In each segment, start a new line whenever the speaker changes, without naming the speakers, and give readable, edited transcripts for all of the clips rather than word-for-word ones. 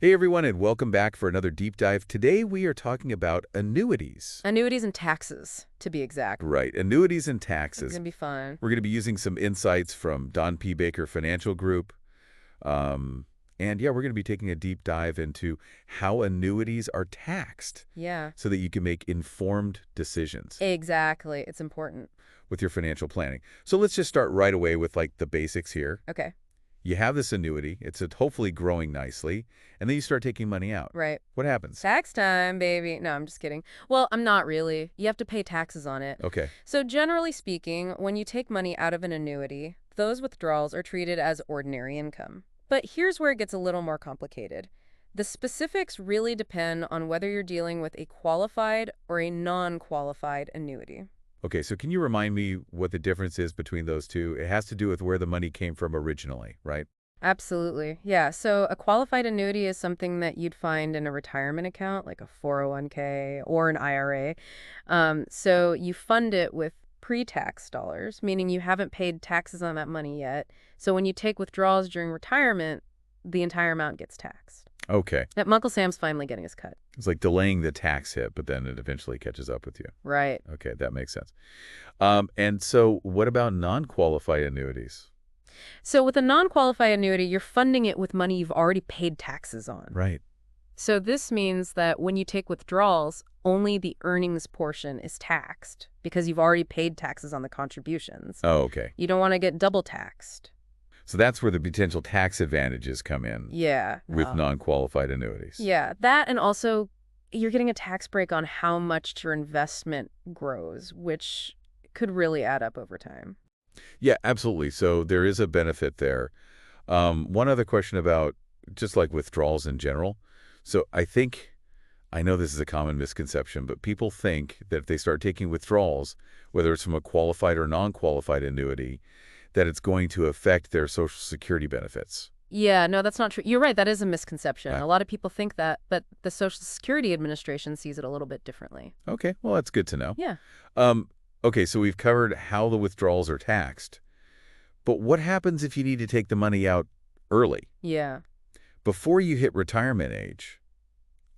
Hey everyone, and welcome back for another deep dive. Today we are talking about annuities.
Annuities and taxes, to be exact.
Right, annuities and
It's
taxes.
gonna be fun.
We're going to be using some insights from donpbaker Financial Group. Um, and yeah, we're going to be taking a deep dive into how annuities are taxed
Yeah,
so that you can make informed decisions
exactly. It's important.
with your financial planning. So let's just start right away with like the basics here.
Okay,
You have this annuity, it's hopefully growing nicely, and then you start taking money out.
right.
What happens?
Tax time, baby. No, I'm just kidding. Well, I'm not really. You have to pay taxes on it.
Okay.
So generally speaking, when you take money out of an annuity, those withdrawals are treated as ordinary income. But here's where it gets a little more complicated. The specifics really depend on whether you're dealing with a qualified or a non-qualified annuity.
Okay, so can you remind me what the difference is between those two? It has to do with where the money came from originally, right?
Absolutely. Yeah. So a qualified annuity is something that you'd find in a retirement account, like a 401k or an IRA. So you fund it with pre-tax dollars, meaning you haven't paid taxes on that money yet. So when you take withdrawals during retirement, the entire amount gets taxed.
Okay.
That Uncle Sam's finally getting his cut.
It's like delaying the tax hit, but then it eventually catches up with you.
Right.
Okay, that makes sense. And so what about non-qualified annuities?
So with a non-qualified annuity, you're funding it with money you've already paid taxes on.
Right.
So this means that when you take withdrawals, only the earnings portion is taxed because you've already paid taxes on the contributions.
Oh, okay.
You don't want to get double taxed.
So that's where the potential tax advantages come in
Yeah.
with non-qualified annuities.
Yeah, that and also you're getting a tax break on how much your investment grows, which could really add up over time.
Yeah, absolutely. So there is a benefit there. One other question about just like withdrawals in general. So I know this is a common misconception, but people think that if they start taking withdrawals, whether it's from a qualified or non-qualified annuity, that it's going to affect their Social Security benefits.
Yeah, no, that's not true. You're right, that is a misconception.
Uh,
A lot of people think that, but the Social Security Administration sees it a little bit differently.
okay, well, that's good to know.
Yeah.
Um, okay, so we've covered how the withdrawals are taxed, but what happens if you need to take the money out early,
Yeah.
before you hit retirement age?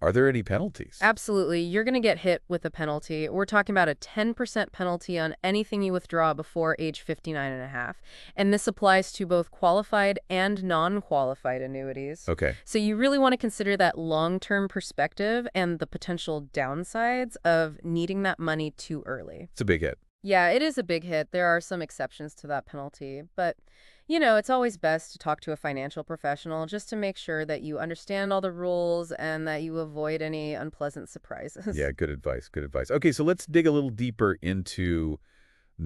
Are there any penalties?
Absolutely. You're going to get hit with a penalty. We're talking about a 10% penalty on anything you withdraw before age 59 and a half. And this applies to both qualified and non-qualified annuities.
Okay,
So you really want to consider that long-term perspective and the potential downsides of needing that money too early.
it's a big hit.
Yeah, it is a big hit. There are some exceptions to that penalty, but it's always best to talk to a financial professional just to make sure that you understand all the rules and that you avoid any unpleasant surprises.
Yeah, good advice, good advice. Okay, so let's dig a little deeper into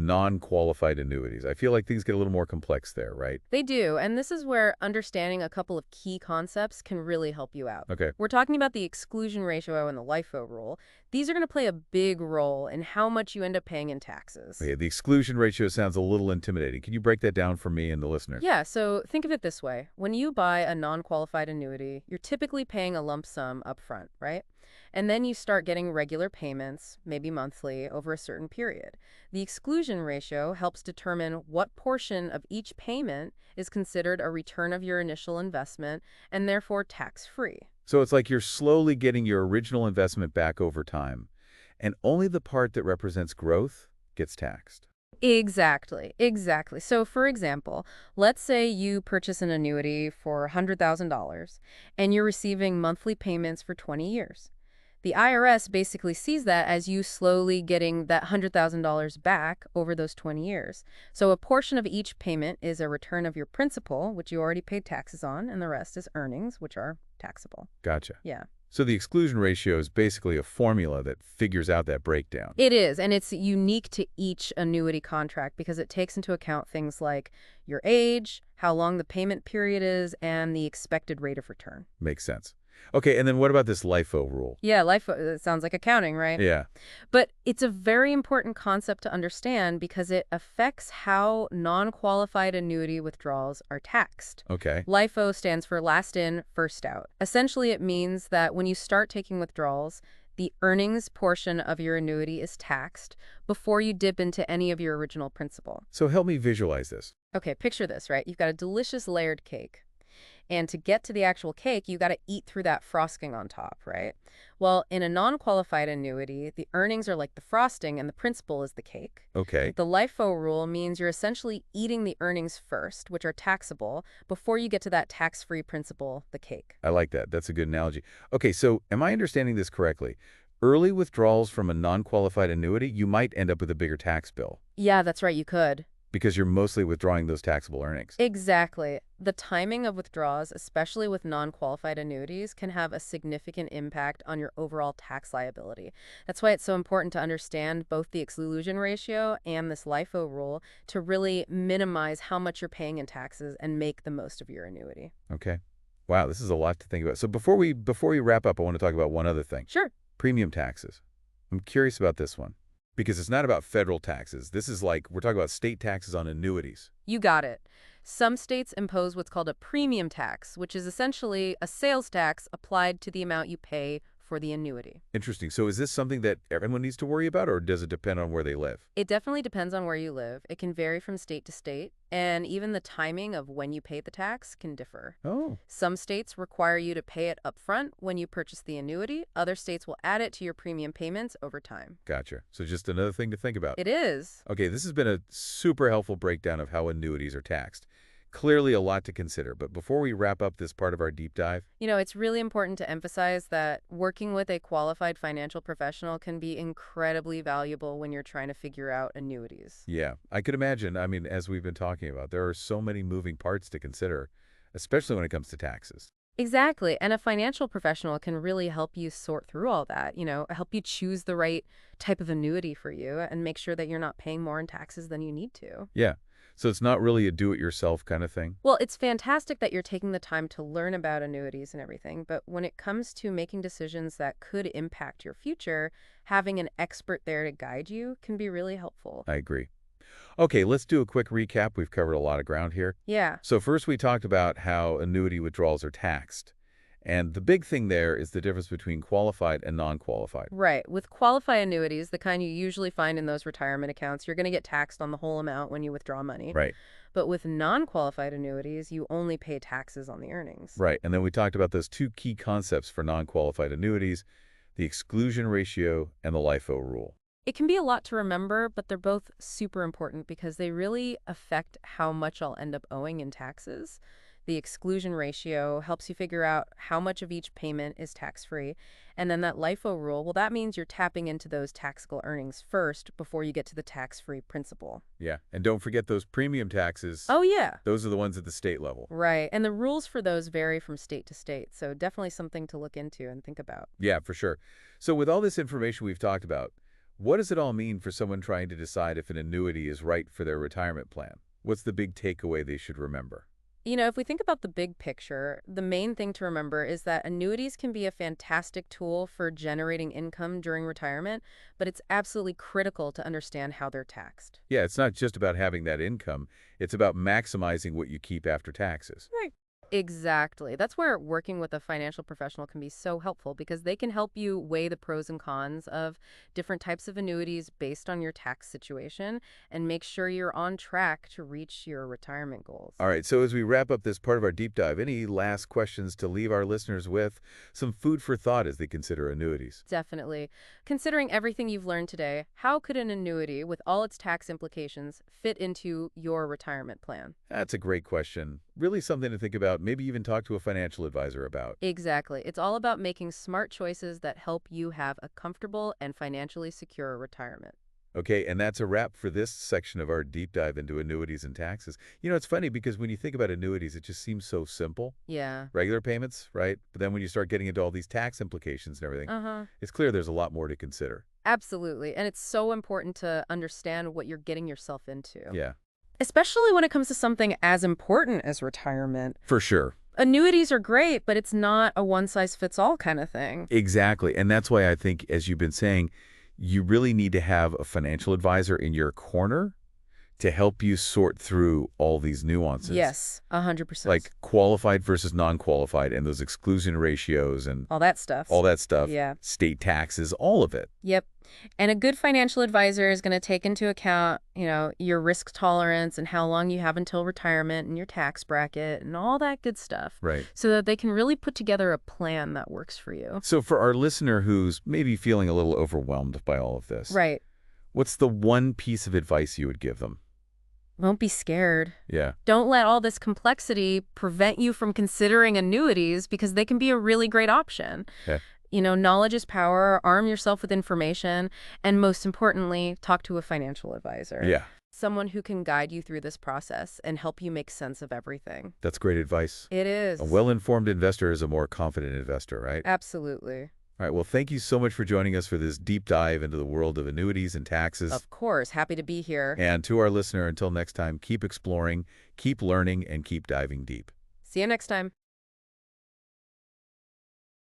non-qualified annuities. I feel like things get a little more complex there, right?
They do, and this is where understanding a couple of key concepts can really help you out.
Okay.
We're talking about the exclusion ratio and the LIFO rule. These are going to play a big role in how much you end up paying in taxes.
Okay, the exclusion ratio sounds a little intimidating. Can you break that down for me and the listener?
Yeah, so think of it this way. When you buy a non-qualified annuity, you're typically paying a lump sum up front, right? And then you start getting regular payments, maybe monthly, over a certain period. The exclusion ratio helps determine what portion of each payment is considered a return of your initial investment and therefore tax-free.
So it's like you're slowly getting your original investment back over time, and only the part that represents growth gets taxed.
Exactly, exactly. So for example, let's say you purchase an annuity for $100,000 and you're receiving monthly payments for 20 years. The IRS basically sees that as you slowly getting that $100,000 back over those 20 years. So a portion of each payment is a return of your principal, which you already paid taxes on, and the rest is earnings, which are taxable.
Gotcha.
Yeah.
So the exclusion ratio is basically a formula that figures out that breakdown.
It is, and it's unique to each annuity contract because it takes into account things like your age, how long the payment period is, and the expected rate of return.
Makes sense. Okay, and then what about this LIFO rule?
Yeah, life it sounds like accounting, right?
Yeah.
But it's a very important concept to understand because it affects how non-qualified annuity withdrawals are taxed.
Okay.
LIFO stands for last in, first out. Essentially, it means that when you start taking withdrawals, the earnings portion of your annuity is taxed before you dip into any of your original principal.
So help me visualize this.
Okay, picture this, right? You've got a delicious layered cake. And to get to the actual cake, you got to eat through that frosting on top, right? Well, in a non-qualified annuity, the earnings are like the frosting and the principal is the cake.
Okay,
The LIFO rule means you're essentially eating the earnings first, which are taxable, before you get to that tax-free principal, the cake.
I like that. That's a good analogy. Okay, so am I understanding this correctly? Early withdrawals from a non-qualified annuity, you might end up with a bigger tax bill
Yeah, that's right, you could.
because you're mostly withdrawing those taxable earnings.
Exactly. The timing of withdrawals, especially with non-qualified annuities, can have a significant impact on your overall tax liability. That's why it's so important to understand both the exclusion ratio and this LIFO rule to really minimize how much you're paying in taxes and make the most of your annuity.
Okay. Wow, this is a lot to think about. So before we wrap up, I want to talk about one other thing.
Sure.
Premium taxes. I'm curious about this one because it's not about federal taxes. This is like we're talking about state taxes on annuities.
You got it. Some states impose what's called a premium tax, which is essentially a sales tax applied to the amount you pay for the annuity.
Interesting. So is this something that everyone needs to worry about, or does it depend on where they live?
It definitely depends on where you live. It can vary from state to state, and even the timing of when you pay the tax can differ.
Oh,
Some states require you to pay it upfront when you purchase the annuity. Other states will add it to your premium payments over time.
gotcha. So just another thing to think about.
It is.
Okay, this has been a super helpful breakdown of how annuities are taxed. Clearly a lot to consider, but before we wrap up this part of our deep dive,
It's really important to emphasize that working with a qualified financial professional can be incredibly valuable when you're trying to figure out annuities.
yeah, I could imagine, I mean, as we've been talking about, there are so many moving parts to consider, especially when it comes to taxes.
Exactly. And a financial professional can really help you sort through all that, help you choose the right type of annuity for you and make sure that you're not paying more in taxes than you need to.
Yeah, so it's not really a do-it-yourself kind of thing.
Well, it's fantastic that you're taking the time to learn about annuities and everything, but when it comes to making decisions that could impact your future, having an expert there to guide you can be really helpful.
I agree. Okay, let's do a quick recap. We've covered a lot of ground here.
Yeah.
So first we talked about how annuity withdrawals are taxed. And the big thing there is the difference between qualified and non-qualified.
Right. With qualified annuities, the kind you usually find in those retirement accounts, you're going to get taxed on the whole amount when you withdraw money.
Right,
But with non-qualified annuities, you only pay taxes on the earnings.
right. And then we talked about those two key concepts for non-qualified annuities, the exclusion ratio and the LIFO rule.
It can be a lot to remember, but they're both super important because they really affect how much I'll end up owing in taxes. The exclusion ratio helps you figure out how much of each payment is tax-free. And then that LIFO rule, well, that means you're tapping into those taxable earnings first before you get to the tax-free principal.
Yeah, and don't forget those premium taxes.
Oh, yeah.
Those are the ones at the state level.
Right. And the rules for those vary from state to state. So definitely something to look into and think about.
Yeah, for sure. So with all this information we've talked about, what does it all mean for someone trying to decide if an annuity is right for their retirement plan? What's the big takeaway they should remember?
If we think about the big picture, the main thing to remember is that annuities can be a fantastic tool for generating income during retirement, but it's absolutely critical to understand how they're taxed.
Yeah, it's not just about having that income. It's about maximizing what you keep after taxes.
Right. Exactly. That's where working with a financial professional can be so helpful because they can help you weigh the pros and cons of different types of annuities based on your tax situation and make sure you're on track to reach your retirement goals.
All right, so as we wrap up this part of our deep dive, any last questions to leave our listeners with? Some food for thought as they consider annuities.
Definitely. Considering everything you've learned today, how could an annuity with all its tax implications fit into your retirement plan?
That's a great question. Really something to think about, maybe even talk to a financial advisor about.
Exactly. It's all about making smart choices that help you have a comfortable and financially secure retirement.
Okay, and that's a wrap for this section of our deep dive into annuities and taxes. It's funny because when you think about annuities, it just seems so simple.
Yeah.
Regular payments, right? But then when you start getting into all these tax implications and everything,
Uh-huh.
it's clear there's a lot more to consider.
Absolutely. And it's so important to understand what you're getting yourself into.
Yeah,
Especially when it comes to something as important as retirement.
for sure.
Annuities are great, but it's not a one-size-fits-all kind of thing.
Exactly. And that's why I think, as you've been saying, you really need to have a financial advisor in your corner to help you sort through all these nuances,
Yes, 100%.
like qualified versus non-qualified and those exclusion ratios and
All that stuff.
all that stuff,
Yeah.
state taxes, all of it.
Yep. And a good financial advisor is going to take into account, your risk tolerance and how long you have until retirement and your tax bracket and all that good stuff.
Right.
So that they can really put together a plan that works for you.
So for our listener who's maybe feeling a little overwhelmed by all of this,
Right.
what's the one piece of advice you would give them?
Don't be scared.
Yeah.
Don't let all this complexity prevent you from considering annuities because they can be a really great option.
Okay.
Knowledge is power, arm yourself with information, and most importantly, talk to a financial advisor.
Yeah.
Someone who can guide you through this process and help you make sense of everything.
That's great advice.
It is.
A well-informed investor is a more confident investor, right?
Absolutely.
All right. Well, thank you so much for joining us for this deep dive into the world of annuities and taxes.
Of course. Happy to be here.
And to our listener, until next time, keep exploring, keep learning, and keep diving deep.
See you next time.